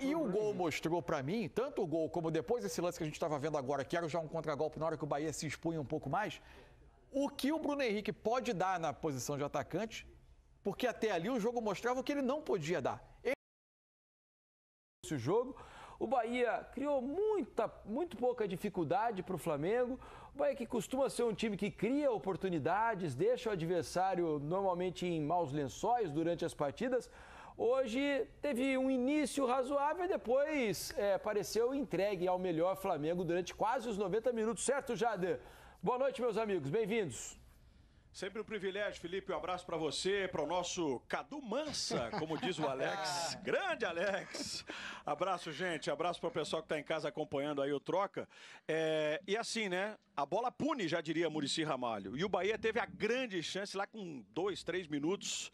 E o gol mostrou para mim, tanto o gol como depois esse lance que a gente estava vendo agora, que era já um contragolpe na hora que o Bahia se expunha um pouco mais, o que o Bruno Henrique pode dar na posição de atacante, porque até ali o jogo mostrava o que ele não podia dar. Esse jogo, o Bahia criou muito pouca dificuldade para o Flamengo. O Bahia, que costuma ser um time que cria oportunidades, deixa o adversário normalmente em maus lençóis durante as partidas. Hoje teve um início razoável e depois pareceu entregue ao melhor Flamengo durante quase os 90 minutos. Certo, Jader? Boa noite, meus amigos. Bem-vindos. Sempre um privilégio, Felipe. Um abraço para você, para o nosso Cadu Mansa, como diz o Alex. Grande Alex! Abraço, gente. Abraço para o pessoal que está em casa acompanhando aí o Troca. E assim, né? A bola pune, já diria Muricy Ramalho. E o Bahia teve a grande chance lá com 2, 3 minutos.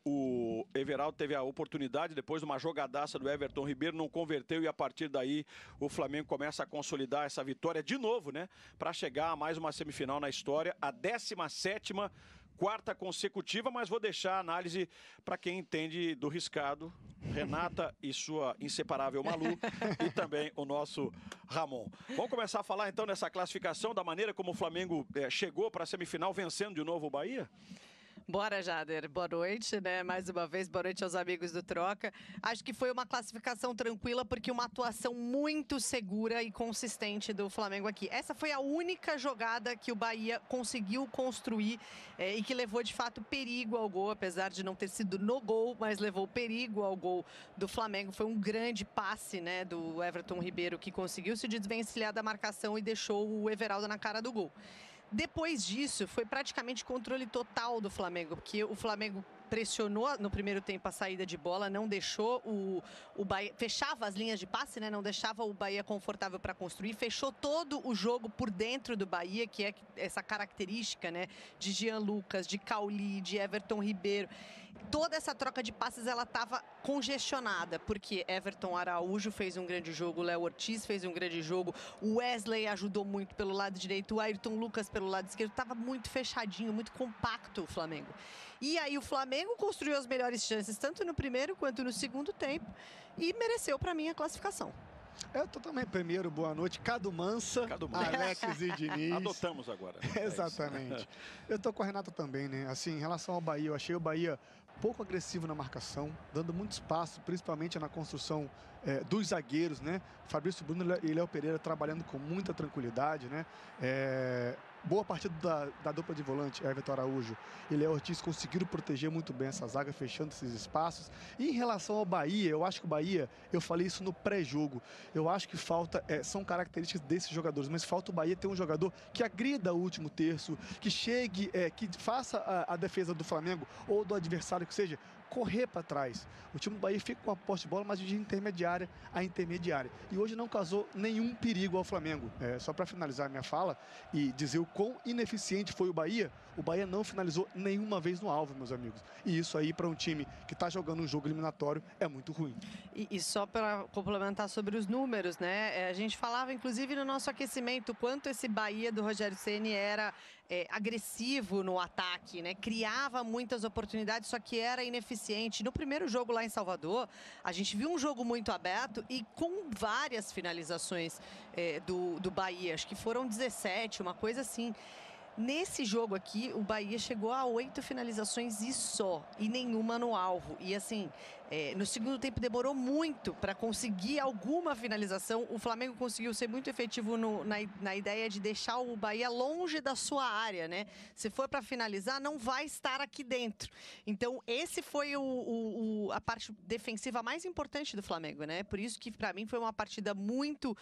O Everaldo teve a oportunidade, depois de uma jogadaça do Everton Ribeiro, não converteu e a partir daí o Flamengo começa a consolidar essa vitória de novo, né? Para chegar a mais uma semifinal na história, a 17ª, quarta consecutiva, mas vou deixar a análise para quem entende do riscado, Renata e sua inseparável Malu e também o nosso Ramon. Vamos começar a falar então nessa classificação, da maneira como o Flamengo chegou para a semifinal vencendo de novo o Bahia? Bora, Jader. Boa noite, né? Mais uma vez, boa noite aos amigos do Troca. Acho que foi uma classificação tranquila, porque uma atuação muito segura e consistente do Flamengo aqui. Essa foi a única jogada que o Bahia conseguiu construir e que levou, de fato, perigo ao gol, apesar de não ter sido no gol, mas levou perigo ao gol do Flamengo. Foi um grande passe, né, do Everton Ribeiro, que conseguiu se desvencilhar da marcação e deixou o Everaldo na cara do gol. Depois disso, foi praticamente controle total do Flamengo, porque o Flamengo pressionou no primeiro tempo a saída de bola, não deixou o Bahia, fechava as linhas de passe, né? Não deixava o Bahia confortável para construir, fechou todo o jogo por dentro do Bahia, que é essa característica, né? De Jean Lucas, de Cauli, de Everton Ribeiro. Toda essa troca de passes, ela estava congestionada, porque Everton Araújo fez um grande jogo, o Léo Ortiz fez um grande jogo, o Wesley ajudou muito pelo lado direito, o Ayrton Lucas pelo lado esquerdo, estava muito fechadinho, muito compacto o Flamengo. E aí o Flamengo construiu as melhores chances, tanto no primeiro quanto no segundo tempo, e mereceu para mim a classificação. Eu tô também primeiro, boa noite, Cadu Mansa, Alex e Diniz. Adotamos agora. Exatamente. Eu tô com a Renata também, né? Assim, em relação ao Bahia, eu achei o Bahia pouco agressivo na marcação, dando muito espaço, principalmente na construção dos zagueiros, né? Fabrício Bruno e Léo Pereira trabalhando com muita tranquilidade, né? Boa partida da dupla de volante, Everton Araújo e Léo Ortiz conseguiram proteger muito bem essa zaga, fechando esses espaços. E em relação ao Bahia, eu acho que o Bahia, eu falei isso no pré-jogo, eu acho que falta, são características desses jogadores, mas falta o Bahia ter um jogador que agrida o último terço, que chegue, que faça a defesa do Flamengo ou do adversário, que seja, correr para trás. O time do Bahia fica com a posse de bola, mas de intermediária a intermediária. E hoje não causou nenhum perigo ao Flamengo. Só para finalizar a minha fala e dizer o quão ineficiente foi o Bahia não finalizou nenhuma vez no alvo, meus amigos. E isso aí, para um time que está jogando um jogo eliminatório, é muito ruim. E só para complementar sobre os números, né? A gente falava, inclusive, no nosso aquecimento, quanto esse Bahia do Rogério Ceni era agressivo no ataque, né? Criava muitas oportunidades, só que era ineficiente. No primeiro jogo lá em Salvador, a gente viu um jogo muito aberto e com várias finalizações do Bahia. Acho que foram 17, uma coisa assim. Nesse jogo aqui, o Bahia chegou a 8 finalizações e nenhuma no alvo. E assim, no segundo tempo demorou muito para conseguir alguma finalização. O Flamengo conseguiu ser muito efetivo na ideia de deixar o Bahia longe da sua área, né? Se for para finalizar, não vai estar aqui dentro. Então, esse foi a parte defensiva mais importante do Flamengo, né? Por isso que, para mim, foi uma partida muito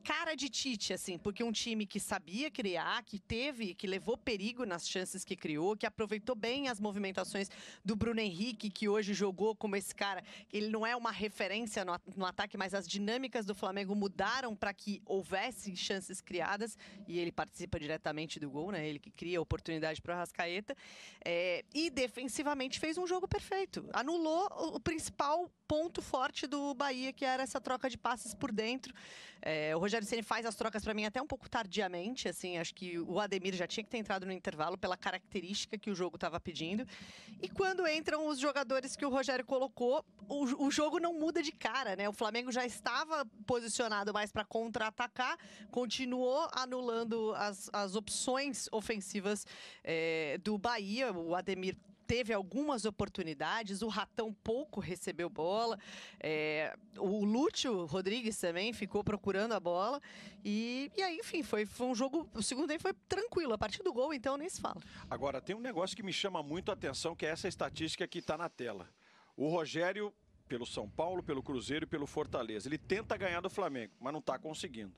cara de Tite, assim, porque um time que sabia criar, que levou perigo nas chances que criou, que aproveitou bem as movimentações do Bruno Henrique, que hoje jogou como esse cara. Ele não é uma referência no ataque, mas as dinâmicas do Flamengo mudaram para que houvesse chances criadas, e ele participa diretamente do gol, né? Ele que cria a oportunidade para o Arrascaeta. E defensivamente fez um jogo perfeito. Anulou o principal ponto forte do Bahia, que era essa troca de passes por dentro. O Rogério Ceni faz as trocas para mim até um pouco tardiamente, assim, acho que o Ademir já tinha que ter entrado no intervalo pela característica que o jogo estava pedindo. E quando entram os jogadores que o Rogério colocou, chegou, o jogo não muda de cara, né? O Flamengo já estava posicionado mais para contra-atacar, continuou anulando as opções ofensivas do Bahia. O Ademir teve algumas oportunidades, o Ratão pouco recebeu bola, o Lúcio Rodrigues também ficou procurando a bola, e aí, enfim, foi um jogo, o segundo tempo foi tranquilo, a partir do gol, então, nem se fala. Agora, tem um negócio que me chama muito a atenção, que é essa estatística que está na tela. O Rogério, pelo São Paulo, pelo Cruzeiro e pelo Fortaleza, ele tenta ganhar do Flamengo, mas não está conseguindo.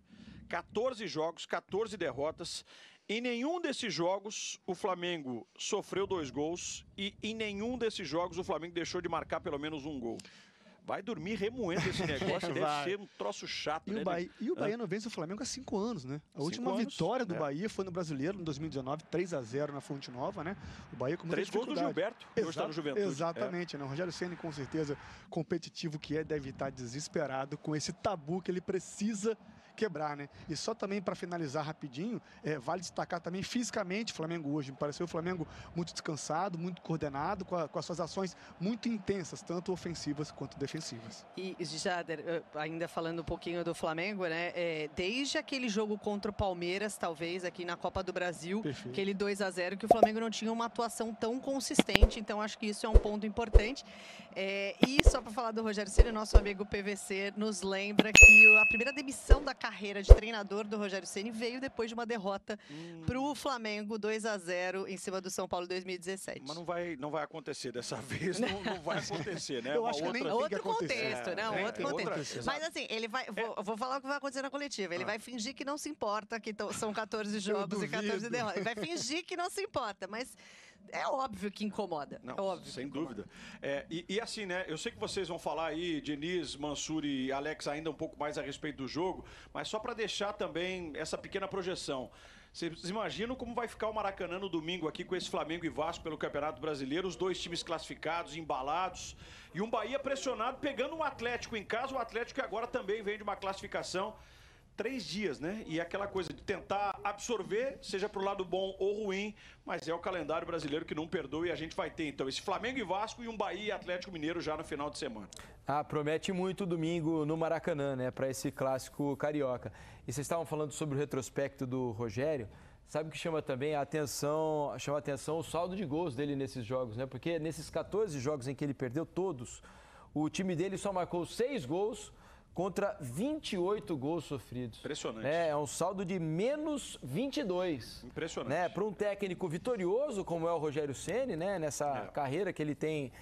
14 jogos, 14 derrotas. Em nenhum desses jogos o Flamengo sofreu 2 gols e em nenhum desses jogos o Flamengo deixou de marcar pelo menos um gol. Vai dormir remoendo esse negócio, deve ser um troço chato, e né? O Bahia não vence o Flamengo há 5 anos, né? A última vitória do Bahia foi no Brasileiro, em 2019, 3-0 na Fonte Nova, né? O Bahia com muita 3 gols do Gilberto, que hoje está no Juventude. Exatamente, né? O Rogério Ceni, com certeza, competitivo que deve estar desesperado com esse tabu que ele precisa quebrar, né? E só também para finalizar rapidinho, vale destacar também fisicamente o Flamengo hoje. Me pareceu o Flamengo muito descansado, muito coordenado, com as suas ações muito intensas, tanto ofensivas quanto defensivas. E, Jader, ainda falando um pouquinho do Flamengo, né? Desde aquele jogo contra o Palmeiras, talvez, aqui na Copa do Brasil, Perfeito. Aquele 2-0, que o Flamengo não tinha uma atuação tão consistente, então acho que isso é um ponto importante. E só para falar do Rogério Ceni, nosso amigo PVC nos lembra que a primeira demissão da carreira de treinador do Rogério Ceni veio depois de uma derrota para o Flamengo 2-0 em cima do São Paulo 2017. Mas não vai acontecer dessa vez, não vai acontecer, né? Eu acho que nem tem que outro acontecer. contexto, outro contexto. Mas Exato. assim, ele vai, vou falar o que vai acontecer na coletiva. Ele vai fingir que não se importa, que são 14 jogos e 14 derrotas. Ele vai fingir que não se importa, mas é óbvio que incomoda. Não, é óbvio sem que incomoda. dúvida. E assim, né? Eu sei que vocês vão falar aí, Diniz, Mansur e Alex, ainda um pouco mais a respeito do jogo, mas só para deixar também essa pequena projeção. Vocês imaginam como vai ficar o Maracanã no domingo aqui com esse Flamengo e Vasco pelo Campeonato Brasileiro, os 2 times classificados, embalados, e um Bahia pressionado, pegando um Atlético em casa, o Atlético que agora também vem de uma classificação. 3 dias, né? E aquela coisa de tentar absorver, seja pro lado bom ou ruim, mas é o calendário brasileiro que não perdoa e a gente vai ter, então, esse Flamengo e Vasco e um Bahia e Atlético Mineiro já no final de semana. Promete muito domingo no Maracanã, né? Para esse clássico carioca. E vocês estavam falando sobre o retrospecto do Rogério. Sabe o que chama também a atenção o saldo de gols dele nesses jogos, né? Porque nesses 14 jogos em que ele perdeu todos, o time dele só marcou 6 gols contra 28 gols sofridos. Impressionante. É um saldo de menos 22. Impressionante. Né? Para um técnico vitorioso como é o Rogério Ceni, né? Nessa carreira que ele tem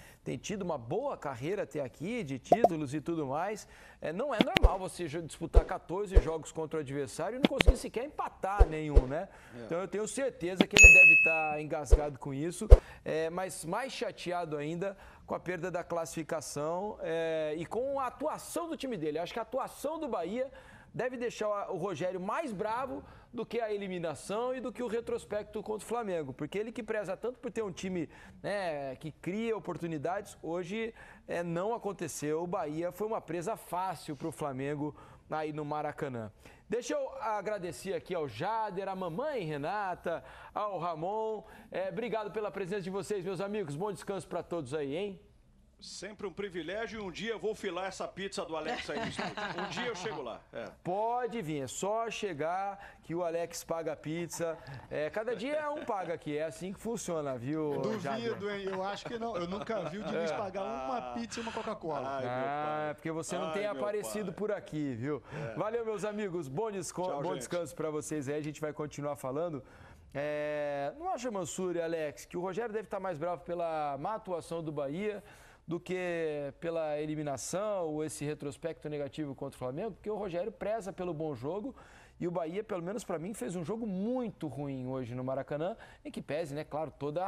tido uma boa carreira até aqui, de títulos e tudo mais. Não é normal você disputar 14 jogos contra o adversário e não conseguir sequer empatar nenhum, né? Então eu tenho certeza que ele deve estar engasgado com isso, mas mais chateado ainda com a perda da classificação e com a atuação do time dele. Acho que a atuação do Bahia deve deixar o Rogério mais bravo do que a eliminação e do que o retrospecto contra o Flamengo. Porque ele que preza tanto por ter um time, né, que cria oportunidades, hoje não aconteceu. O Bahia foi uma presa fácil para o Flamengo aí no Maracanã. Deixa eu agradecer aqui ao Jader, à mamãe Renata, ao Ramon. Obrigado pela presença de vocês, meus amigos. Bom descanso para todos aí, hein? Sempre um privilégio e um dia eu vou filar essa pizza do Alex aí no estúdio. Um dia eu chego lá. Pode vir, é só chegar que o Alex paga a pizza. Cada dia um paga aqui, é assim que funciona, viu, Jader? Duvido, hein? Eu acho que não. Eu nunca vi o Diniz pagar uma pizza e uma Coca-Cola. Porque você não tem aparecido por aqui, viu? Valeu, meus amigos. Bom descanso para vocês aí. A gente vai continuar falando. Não acha, Mansur e Alex, que o Rogério deve estar mais bravo pela má atuação do Bahia do que pela eliminação ou esse retrospecto negativo contra o Flamengo? Porque o Rogério preza pelo bom jogo e o Bahia, pelo menos para mim, fez um jogo muito ruim hoje no Maracanã, em que pese, né, claro, toda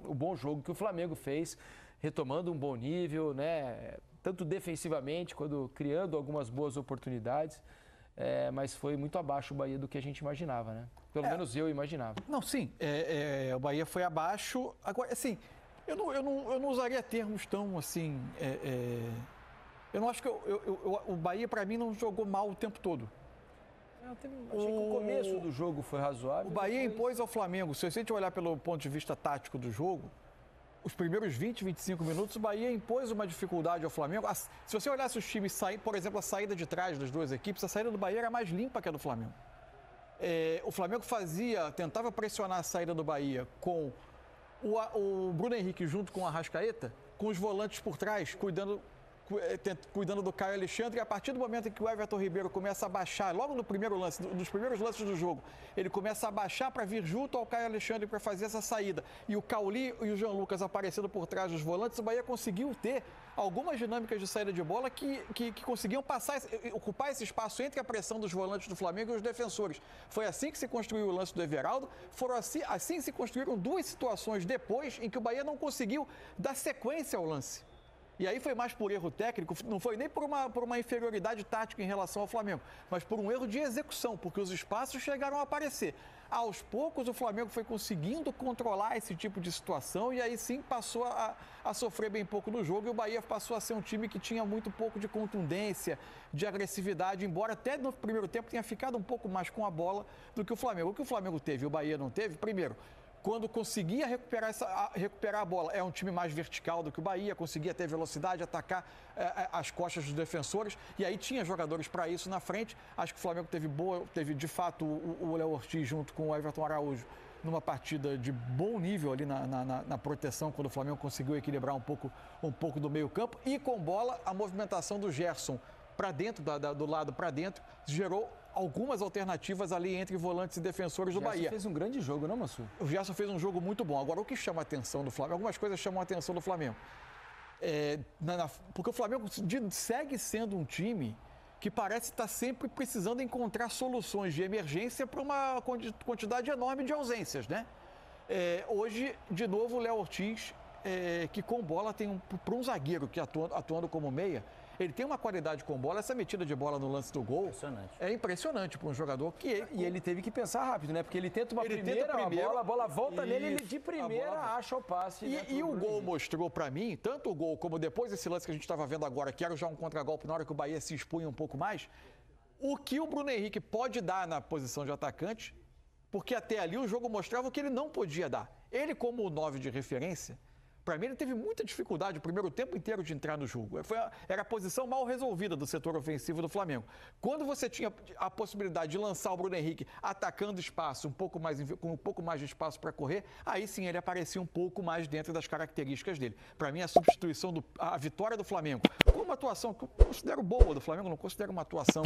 o bom jogo que o Flamengo fez, retomando um bom nível, né, tanto defensivamente quanto criando algumas boas oportunidades. Mas foi muito abaixo o Bahia do que a gente imaginava, né? Pelo menos eu imaginava. Não, sim, o Bahia foi abaixo. Agora, assim, eu não usaria termos tão assim. Eu não acho que o Bahia, para mim, não jogou mal o tempo todo. Achei que o começo do jogo foi razoável. O Bahia impôs ao Flamengo, se a gente olhar pelo ponto de vista tático do jogo, os primeiros 20, 25 minutos, o Bahia impôs uma dificuldade ao Flamengo. Se você olhasse os times sair, por exemplo, a saída de trás das duas equipes, a saída do Bahia era mais limpa que a do Flamengo. O Flamengo tentava pressionar a saída do Bahia com o Bruno Henrique junto com o Arrascaeta, com os volantes por trás, cuidando do Caio Alexandre, e a partir do momento em que o Everton Ribeiro começa a baixar, logo no primeiro lance, nos primeiros lances do jogo, ele começa a baixar para vir junto ao Caio Alexandre para fazer essa saída, e o Cauli e o Jean Lucas aparecendo por trás dos volantes, o Bahia conseguiu ter algumas dinâmicas de saída de bola que conseguiam ocupar esse espaço entre a pressão dos volantes do Flamengo e os defensores. Foi assim que se construiu o lance do Everaldo, assim se construíram duas situações depois em que o Bahia não conseguiu dar sequência ao lance. E aí foi mais por erro técnico, não foi nem por uma inferioridade tática em relação ao Flamengo, mas por um erro de execução, porque os espaços chegaram a aparecer. Aos poucos o Flamengo foi conseguindo controlar esse tipo de situação e aí sim passou a sofrer bem pouco no jogo, e o Bahia passou a ser um time que tinha muito pouco de contundência, de agressividade, embora até no primeiro tempo tenha ficado um pouco mais com a bola do que o Flamengo. O que o Flamengo teve e o Bahia não teve, primeiro, quando conseguia recuperar a bola, é um time mais vertical do que o Bahia, conseguia ter velocidade, atacar as costas dos defensores, e aí tinha jogadores para isso na frente. Acho que o Flamengo teve de fato o Léo Ortiz junto com o Everton Araújo numa partida de bom nível ali na proteção, quando o Flamengo conseguiu equilibrar um pouco do meio campo, e com bola a movimentação do Gerson para dentro, do lado para dentro, gerou algumas alternativas ali entre volantes e defensores do Bahia. O Gerson fez um grande jogo, não, Massu? O Gerson fez um jogo muito bom. Agora, o que chama a atenção do Flamengo, algumas coisas chamam a atenção do Flamengo. Porque o Flamengo segue sendo um time que parece estar sempre precisando encontrar soluções de emergência para uma quantidade enorme de ausências, né? Hoje, de novo, o Léo Ortiz, que com bola tem para um zagueiro que atuando como meia, ele tem uma qualidade com bola, essa metida de bola no lance do gol é impressionante para um jogador que... E ele teve que pensar rápido, né? Porque ele tenta uma primeira bola, a bola volta nele, ele de primeira acha o passe. E o gol mostrou para mim, tanto o gol como depois esse lance que a gente estava vendo agora, que era já um contragolpe na hora que o Bahia se expunha um pouco mais, o que o Bruno Henrique pode dar na posição de atacante, porque até ali o jogo mostrava o que ele não podia dar. Ele, como o 9 de referência, para mim, ele teve muita dificuldade o primeiro tempo inteiro de entrar no jogo. Era a posição mal resolvida do setor ofensivo do Flamengo. Quando você tinha a possibilidade de lançar o Bruno Henrique atacando espaço, com um pouco mais de espaço para correr, aí sim ele aparecia um pouco mais dentro das características dele. Para mim, a vitória do Flamengo, com uma atuação que eu considero boa do Flamengo, não considero uma atuação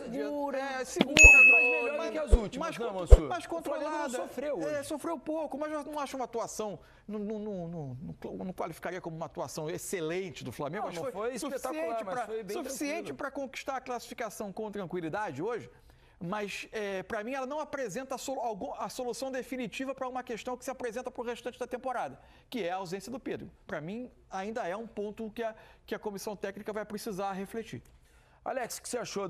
segura, mas melhor que as últimas, mais controlada. Sofreu pouco, mas eu não acho uma atuação, não qualificaria como uma atuação excelente do Flamengo. Não foi espetacular, mas foi bem suficiente para conquistar a classificação com tranquilidade hoje. Mas, para mim, ela não apresenta a solução definitiva para uma questão que se apresenta para o restante da temporada, que é a ausência do Pedro. Para mim, ainda é um ponto que a comissão técnica vai precisar refletir. Alex, o que você achou